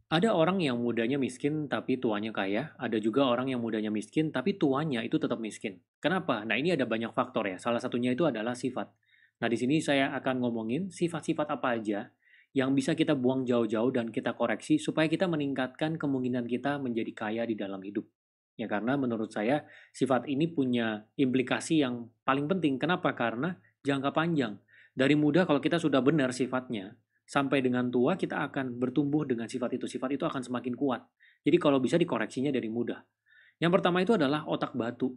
Ada orang yang mudanya miskin tapi tuanya kaya, ada juga orang yang mudanya miskin tapi tuanya itu tetap miskin. Kenapa? Nah, ini ada banyak faktor ya. Salah satunya itu adalah sifat. Nah, di sini saya akan ngomongin sifat-sifat apa aja yang bisa kita buang jauh-jauh dan kita koreksi supaya kita meningkatkan kemungkinan kita menjadi kaya di dalam hidup. Ya, karena menurut saya sifat ini punya implikasi yang paling penting. Kenapa? Karena jangka panjang. Dari muda kalau kita sudah benar sifatnya, sampai dengan tua kita akan bertumbuh dengan sifat itu akan semakin kuat. Jadi kalau bisa dikoreksinya dari mudah. Yang pertama itu adalah otak batu.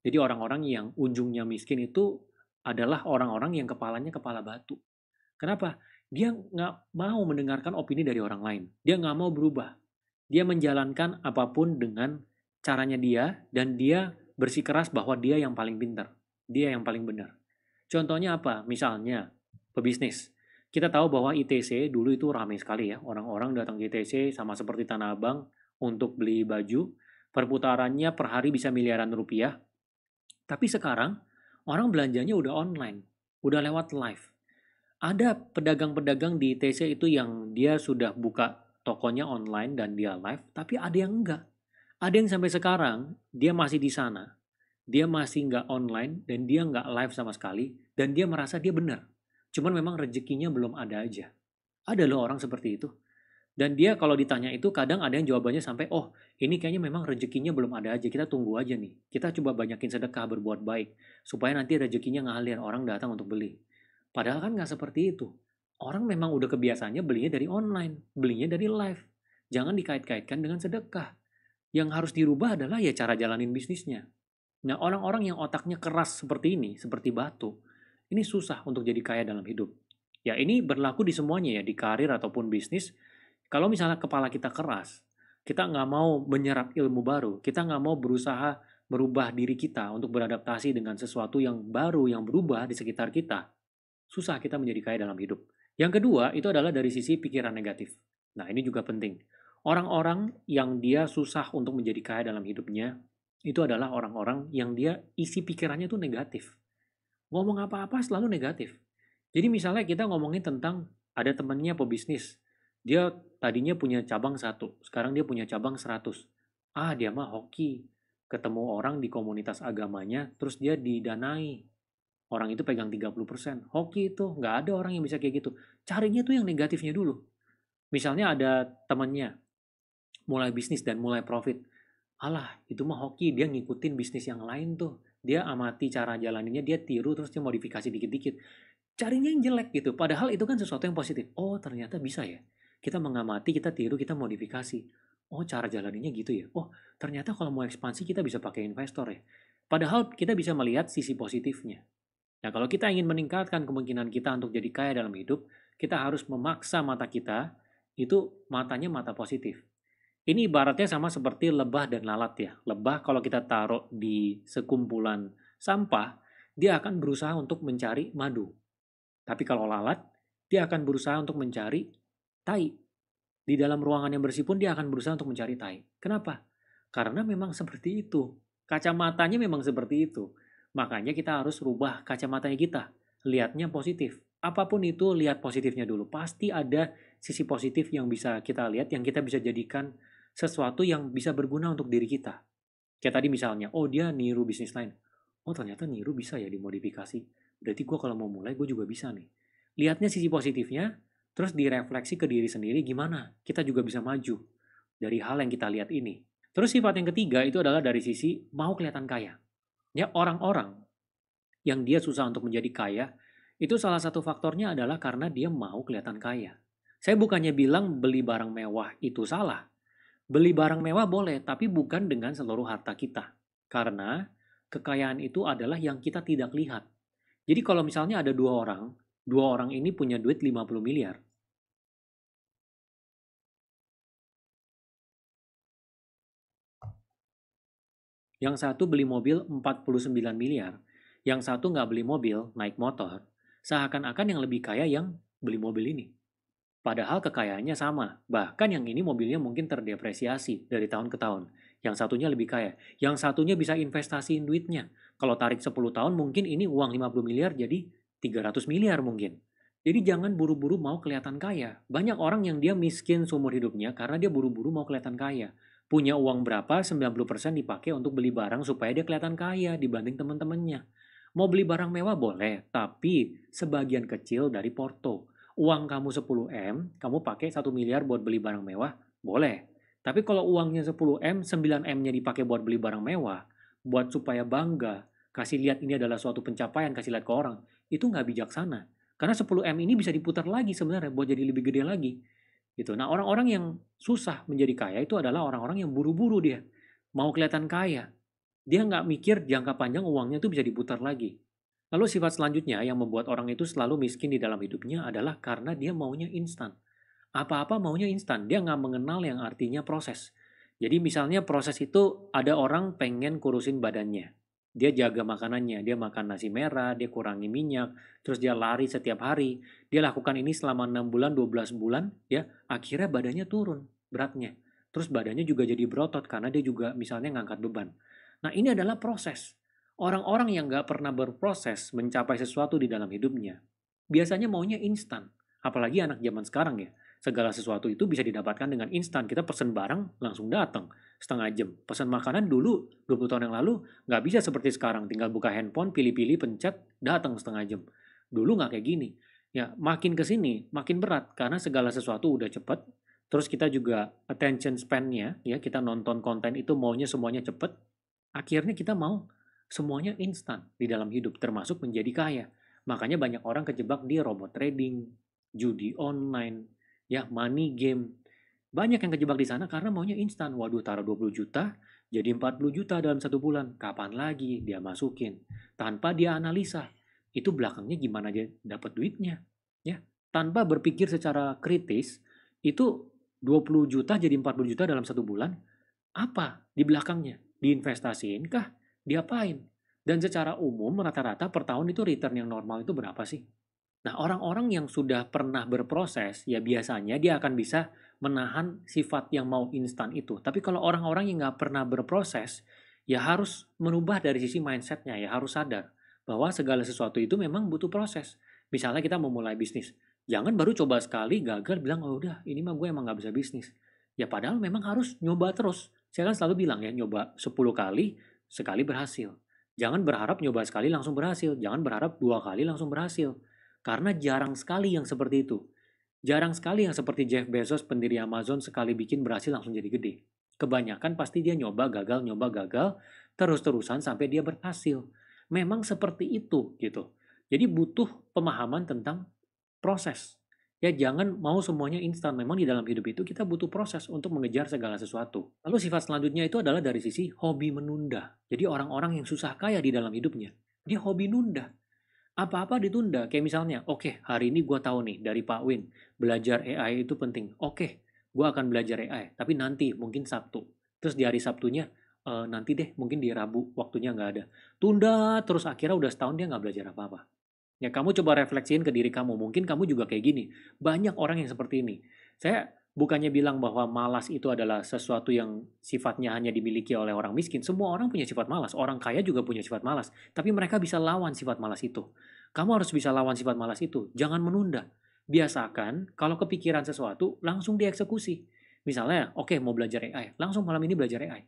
Jadi orang-orang yang ujungnya miskin itu adalah orang-orang yang kepalanya kepala batu. Kenapa? Dia nggak mau mendengarkan opini dari orang lain. Dia nggak mau berubah. Dia menjalankan apapun dengan caranya dia dan dia bersikeras bahwa dia yang paling pintar. Dia yang paling benar. Contohnya apa? Misalnya, pebisnis. Kita tahu bahwa ITC dulu itu ramai sekali ya. Orang-orang datang ke ITC sama seperti Tanah Abang untuk beli baju. Perputarannya per hari bisa miliaran rupiah. Tapi sekarang orang belanjanya udah online. Udah lewat live. Ada pedagang-pedagang di ITC itu yang dia sudah buka tokonya online dan dia live. Tapi ada yang enggak. Ada yang sampai sekarang dia masih di sana, dia masih nggak online dan dia nggak live sama sekali dan dia merasa dia benar. Cuman memang rezekinya belum ada aja. Ada loh orang seperti itu. Dan dia kalau ditanya itu kadang ada yang jawabannya sampai, oh ini kayaknya memang rezekinya belum ada aja, kita tunggu aja nih. Kita coba banyakin sedekah berbuat baik, supaya nanti rezekinya ngalir, orang datang untuk beli. Padahal kan nggak seperti itu. Orang memang udah kebiasaannya belinya dari online, belinya dari live. Jangan dikait-kaitkan dengan sedekah. Yang harus dirubah adalah ya cara jalanin bisnisnya. Nah, orang-orang yang otaknya keras seperti ini, seperti batu, ini susah untuk jadi kaya dalam hidup. Ya, ini berlaku di semuanya ya, di karir ataupun bisnis. Kalau misalnya kepala kita keras, kita nggak mau menyerap ilmu baru, kita nggak mau berusaha merubah diri kita untuk beradaptasi dengan sesuatu yang baru, yang berubah di sekitar kita, susah kita menjadi kaya dalam hidup. Yang kedua, itu adalah dari sisi pikiran negatif. Nah, ini juga penting. Orang-orang yang dia susah untuk menjadi kaya dalam hidupnya, itu adalah orang-orang yang dia isi pikirannya itu negatif. Ngomong apa-apa selalu negatif. Jadi misalnya kita ngomongin tentang ada temannya pebisnis. Dia tadinya punya cabang satu, sekarang dia punya cabang 100. Ah, dia mah hoki. Ketemu orang di komunitas agamanya, terus dia didanai. Orang itu pegang 30%. Hoki itu, nggak ada orang yang bisa kayak gitu. Carinya tuh yang negatifnya dulu. Misalnya ada temannya, mulai bisnis dan mulai profit. Alah, itu mah hoki, dia ngikutin bisnis yang lain tuh. Dia amati cara jalaninnya, dia tiru, terus dia modifikasi dikit-dikit. Carinya yang jelek gitu, padahal itu kan sesuatu yang positif. Oh, ternyata bisa ya. Kita mengamati, kita tiru, kita modifikasi. Oh, cara jalaninnya gitu ya. Oh, ternyata kalau mau ekspansi kita bisa pakai investor ya. Padahal kita bisa melihat sisi positifnya. Nah, kalau kita ingin meningkatkan kemungkinan kita untuk jadi kaya dalam hidup, kita harus memaksa mata kita, itu matanya mata positif. Ini ibaratnya sama seperti lebah dan lalat ya. Lebah kalau kita taruh di sekumpulan sampah, dia akan berusaha untuk mencari madu. Tapi kalau lalat, dia akan berusaha untuk mencari tai. Di dalam ruangan yang bersih pun dia akan berusaha untuk mencari tai. Kenapa? Karena memang seperti itu. Kacamatanya memang seperti itu. Makanya kita harus rubah kacamatanya kita. Lihatnya positif. Apapun itu, lihat positifnya dulu. Pasti ada sisi positif yang bisa kita lihat, yang kita bisa jadikan sesuatu yang bisa berguna untuk diri kita. Kayak tadi misalnya, oh dia niru bisnis lain. Oh ternyata niru bisa ya dimodifikasi. Berarti gue kalau mau mulai gue juga bisa nih. Lihatnya sisi positifnya, terus direfleksi ke diri sendiri gimana kita juga bisa maju dari hal yang kita lihat ini. Terus sifat yang ketiga itu adalah dari sisi mau kelihatan kaya. Ya orang-orang yang dia susah untuk menjadi kaya, itu salah satu faktornya adalah karena dia mau kelihatan kaya. Saya bukannya bilang beli barang mewah itu salah. Beli barang mewah boleh, tapi bukan dengan seluruh harta kita. Karena kekayaan itu adalah yang kita tidak lihat. Jadi kalau misalnya ada dua orang ini punya duit 50 miliar. Yang satu beli mobil 49 miliar, yang satu nggak beli mobil, naik motor. Seakan-akan yang lebih kaya yang beli mobil ini. Padahal kekayaannya sama. Bahkan yang ini mobilnya mungkin terdepresiasi dari tahun ke tahun. Yang satunya lebih kaya. Yang satunya bisa investasiin duitnya. Kalau tarik 10 tahun mungkin ini uang 50 miliar jadi 300 miliar mungkin. Jadi jangan buru-buru mau kelihatan kaya. Banyak orang yang dia miskin seumur hidupnya karena dia buru-buru mau kelihatan kaya. Punya uang berapa, 90% dipakai untuk beli barang supaya dia kelihatan kaya dibanding teman-temannya. Mau beli barang mewah boleh, tapi sebagian kecil dari porto. Uang kamu 10 M, kamu pakai 1 miliar buat beli barang mewah, boleh. Tapi kalau uangnya 10 M, 9 M-nya dipakai buat beli barang mewah, buat supaya bangga, kasih lihat ini adalah suatu pencapaian, kasih lihat ke orang, itu nggak bijaksana. Karena 10 M ini bisa diputar lagi sebenarnya buat jadi lebih gede lagi. Gitu. Nah, orang-orang yang susah menjadi kaya itu adalah orang-orang yang buru-buru dia. Mau kelihatan kaya. Dia nggak mikir jangka panjang uangnya itu bisa diputar lagi. Lalu sifat selanjutnya yang membuat orang itu selalu miskin di dalam hidupnya adalah karena dia maunya instan. Apa-apa maunya instan. Dia nggak mengenal yang artinya proses. Jadi misalnya proses itu ada orang pengen kurusin badannya. Dia jaga makanannya, dia makan nasi merah, dia kurangi minyak, terus dia lari setiap hari. Dia lakukan ini selama 6 bulan, 12 bulan, ya, akhirnya badannya turun beratnya. Terus badannya juga jadi berotot karena dia juga misalnya ngangkat beban. Nah, ini adalah proses. Orang-orang yang nggak pernah berproses mencapai sesuatu di dalam hidupnya, biasanya maunya instan. Apalagi anak zaman sekarang ya. Segala sesuatu itu bisa didapatkan dengan instan. Kita pesen barang, langsung datang. Setengah jam. Pesan makanan dulu, 20 tahun yang lalu, nggak bisa seperti sekarang. Tinggal buka handphone, pilih-pilih, pencet, datang setengah jam. Dulu nggak kayak gini. Ya, makin ke sini, makin berat. Karena segala sesuatu udah cepet. Terus kita juga attention span-nya, ya, kita nonton konten itu maunya semuanya cepet. Akhirnya kita mau semuanya instan di dalam hidup, termasuk menjadi kaya. Makanya banyak orang kejebak di robot trading, judi online, ya money game. Banyak yang kejebak di sana karena maunya instan. Waduh, taruh 20 juta, jadi 40 juta dalam 1 bulan. Kapan lagi dia masukin? Tanpa dia analisa, itu belakangnya gimana dia dapat duitnya. Ya, tanpa berpikir secara kritis, itu 20 juta jadi 40 juta dalam 1 bulan, apa di belakangnya? Diinvestasiin kah? Diapain? Dan secara umum rata-rata per tahun itu return yang normal itu berapa sih? Nah, orang-orang yang sudah pernah berproses, ya biasanya dia akan bisa menahan sifat yang mau instan itu. Tapi kalau orang-orang yang nggak pernah berproses, ya harus merubah dari sisi mindsetnya, ya harus sadar bahwa segala sesuatu itu memang butuh proses. Misalnya kita mau mulai bisnis, jangan baru coba sekali gagal bilang, oh udah ini mah gue emang nggak bisa bisnis. Ya padahal memang harus nyoba terus. Saya kan selalu bilang ya, nyoba 10 kali, sekali berhasil. Jangan berharap nyoba sekali langsung berhasil, jangan berharap 2 kali langsung berhasil. Karena jarang sekali yang seperti itu. Jarang sekali yang seperti Jeff Bezos, pendiri Amazon, sekali bikin berhasil langsung jadi gede. Kebanyakan pasti dia nyoba gagal, terus-terusan sampai dia berhasil. Memang seperti itu gitu. Jadi butuh pemahaman tentang proses. Ya jangan mau semuanya instan. Memang di dalam hidup itu kita butuh proses untuk mengejar segala sesuatu. Lalu sifat selanjutnya itu adalah dari sisi hobi menunda. Jadi orang-orang yang susah kaya di dalam hidupnya, dia hobi nunda. Apa-apa ditunda. Kayak misalnya, oke, hari ini gue tahu nih dari Pak Win, belajar AI itu penting. Oke, gue akan belajar AI, tapi nanti mungkin Sabtu. Terus di hari Sabtunya, nanti deh, mungkin di Rabu waktunya nggak ada. Tunda terus akhirnya udah setahun dia nggak belajar apa-apa. Ya kamu coba refleksiin ke diri kamu, mungkin kamu juga kayak gini. Banyak orang yang seperti ini. Saya bukannya bilang bahwa malas itu adalah sesuatu yang sifatnya hanya dimiliki oleh orang miskin. Semua orang punya sifat malas. Orang kaya juga punya sifat malas. Tapi mereka bisa lawan sifat malas itu. Kamu harus bisa lawan sifat malas itu. Jangan menunda. Biasakan kalau kepikiran sesuatu langsung dieksekusi. Misalnya, oke mau belajar AI. Langsung malam ini belajar AI.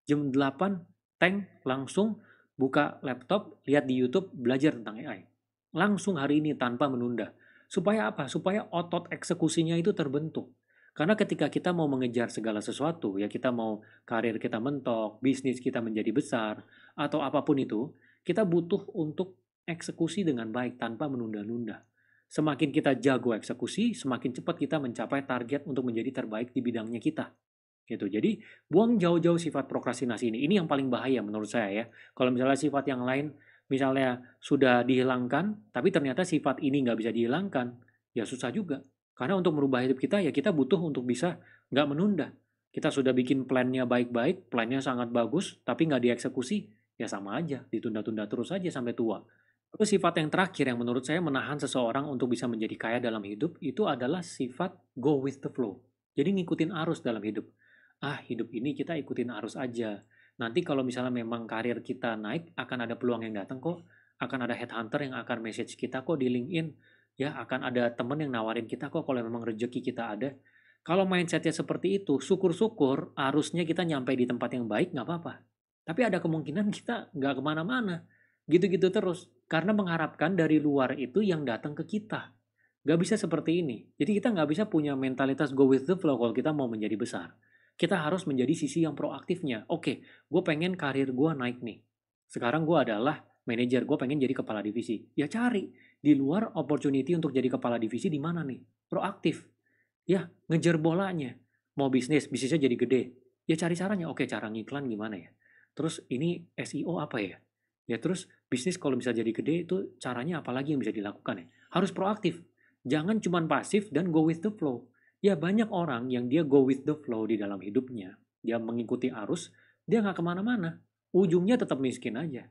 Jam 8, tank, langsung buka laptop, lihat di YouTube, belajar tentang AI. Langsung hari ini tanpa menunda. Supaya apa? Supaya otot eksekusinya itu terbentuk. Karena ketika kita mau mengejar segala sesuatu, ya kita mau karir kita mentok, bisnis kita menjadi besar, atau apapun itu, kita butuh untuk eksekusi dengan baik tanpa menunda-nunda. Semakin kita jago eksekusi, semakin cepat kita mencapai target untuk menjadi terbaik di bidangnya kita. Gitu. Jadi, buang jauh-jauh sifat prokrastinasi ini. Ini yang paling bahaya menurut saya ya. Kalau misalnya sifat yang lain, misalnya sudah dihilangkan, tapi ternyata sifat ini nggak bisa dihilangkan, ya susah juga. Karena untuk merubah hidup kita, ya kita butuh untuk bisa nggak menunda. Kita sudah bikin plannya baik-baik, plannya sangat bagus, tapi nggak dieksekusi, ya sama aja, ditunda-tunda terus aja sampai tua. Terus sifat yang terakhir yang menurut saya menahan seseorang untuk bisa menjadi kaya dalam hidup, itu adalah sifat go with the flow. Jadi ngikutin arus dalam hidup. Ah, hidup ini kita ikutin arus aja. Nanti kalau misalnya memang karir kita naik, akan ada peluang yang datang kok. Akan ada headhunter yang akan message kita kok di LinkedIn. Ya, akan ada temen yang nawarin kita kok kalau memang rezeki kita ada. Kalau mindsetnya seperti itu, syukur-syukur arusnya kita nyampe di tempat yang baik nggak apa-apa. Tapi ada kemungkinan kita nggak kemana-mana. Gitu-gitu terus. Karena mengharapkan dari luar itu yang datang ke kita. Nggak bisa seperti ini. Jadi kita nggak bisa punya mentalitas go with the flow kalau kita mau menjadi besar. Kita harus menjadi sisi yang proaktifnya. Oke, gue pengen karir gue naik nih. Sekarang gue adalah manajer, gue pengen jadi kepala divisi. Ya cari di luar opportunity untuk jadi kepala divisi di mana nih? Proaktif. Ya, ngejar bolanya. Mau bisnis, bisnisnya jadi gede. Ya cari caranya. Oke, cara ngiklan gimana ya? Terus ini SEO apa ya? Ya terus bisnis kalau bisa jadi gede itu caranya apa lagi yang bisa dilakukan ya? Harus proaktif. Jangan cuma pasif dan go with the flow. Ya banyak orang yang dia go with the flow di dalam hidupnya. Dia mengikuti arus, dia nggak kemana-mana. Ujungnya tetap miskin aja.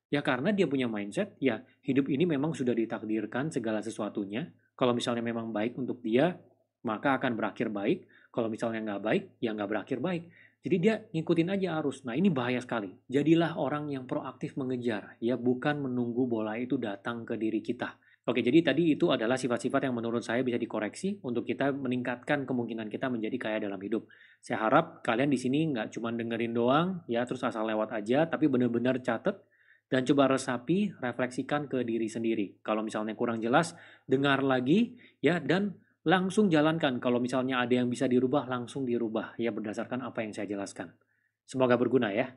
Ya karena dia punya mindset, ya hidup ini memang sudah ditakdirkan segala sesuatunya. Kalau misalnya memang baik untuk dia, maka akan berakhir baik. Kalau misalnya nggak baik, ya nggak berakhir baik. Jadi dia ngikutin aja arus. Nah ini bahaya sekali. Jadilah orang yang proaktif mengejar, ya bukan menunggu bola itu datang ke diri kita. Oke, jadi tadi itu adalah sifat-sifat yang menurut saya bisa dikoreksi untuk kita meningkatkan kemungkinan kita menjadi kaya dalam hidup. Saya harap kalian di sini nggak cuma dengerin doang, ya terus asal lewat aja, tapi benar-benar catat dan coba resapi, refleksikan ke diri sendiri. Kalau misalnya kurang jelas, dengar lagi, ya dan langsung jalankan. Kalau misalnya ada yang bisa dirubah, langsung dirubah, ya berdasarkan apa yang saya jelaskan. Semoga berguna ya.